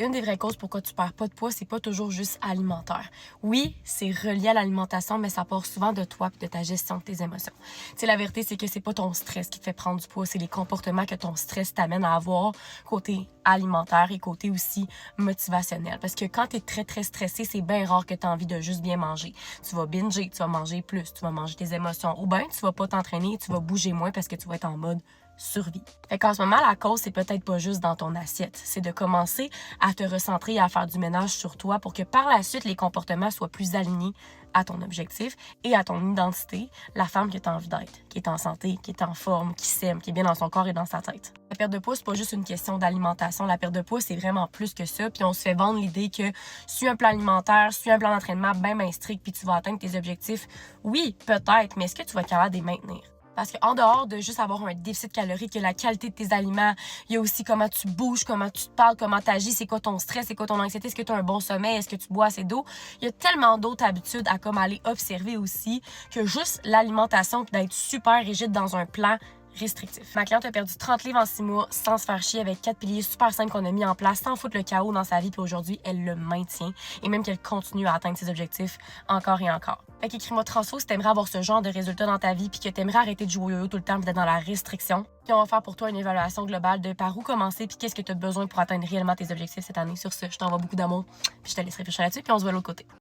une des vraies causes pourquoi tu perds pas de poids, c'est pas toujours juste alimentaire. Oui, c'est relié à l'alimentation, mais ça part souvent de toi et de ta gestion de tes émotions. Tu sais, la vérité, c'est que c'est pas ton stress qui te fait prendre du poids, c'est les comportements que ton stress t'amène à avoir côté alimentaire et côté aussi motivationnel. Parce que quand t'es très, très stressé, c'est bien rare que t'as envie de juste bien manger. Tu vas binger, tu vas manger plus, tu vas manger tes émotions. Ou bien, tu vas pas t'entraîner, tu vas bouger moins parce que tu vas être en mode survie. Fait qu'en ce moment, la cause, c'est peut-être pas juste dans ton assiette. C'est de commencer à te recentrer et à faire du ménage sur toi pour que par la suite, les comportements soient plus alignés à ton objectif et à ton identité, la femme que tu as envie d'être, qui est en santé, qui est en forme, qui s'aime, qui est bien dans son corps et dans sa tête. La perte de poids, c'est pas juste une question d'alimentation. La perte de poids, c'est vraiment plus que ça. Puis on se fait vendre l'idée que suis un plan alimentaire, suis un plan d'entraînement bien strict, puis tu vas atteindre tes objectifs. Oui, peut-être, mais est-ce que tu vas être capable de les maintenir? Parce qu'en dehors de juste avoir un déficit calorique, il y a la qualité de tes aliments, il y a aussi comment tu bouges, comment tu te parles, comment tu agis, c'est quoi ton stress, c'est quoi ton anxiété, est-ce que tu as un bon sommeil, est-ce que tu bois assez d'eau. Il y a tellement d'autres habitudes à comme aller observer aussi que juste l'alimentation puis d'être super rigide dans un plan restrictif. Ma cliente a perdu 30 livres en 6 mois sans se faire chier avec 4 piliers super simples qu'on a mis en place sans foutre le chaos dans sa vie. Puis aujourd'hui, elle le maintient et même qu'elle continue à atteindre ses objectifs encore et encore. Fait qu'écris-moi transfo si t'aimerais avoir ce genre de résultats dans ta vie puis que t'aimerais arrêter de jouer au yo-yo tout le temps et d'être dans la restriction. Puis on va faire pour toi une évaluation globale de par où commencer puis qu'est-ce que tu as besoin pour atteindre réellement tes objectifs cette année. Sur ce, je t'envoie beaucoup d'amour puis je te laisse réfléchir là-dessus puis on se voit de l'autre côté.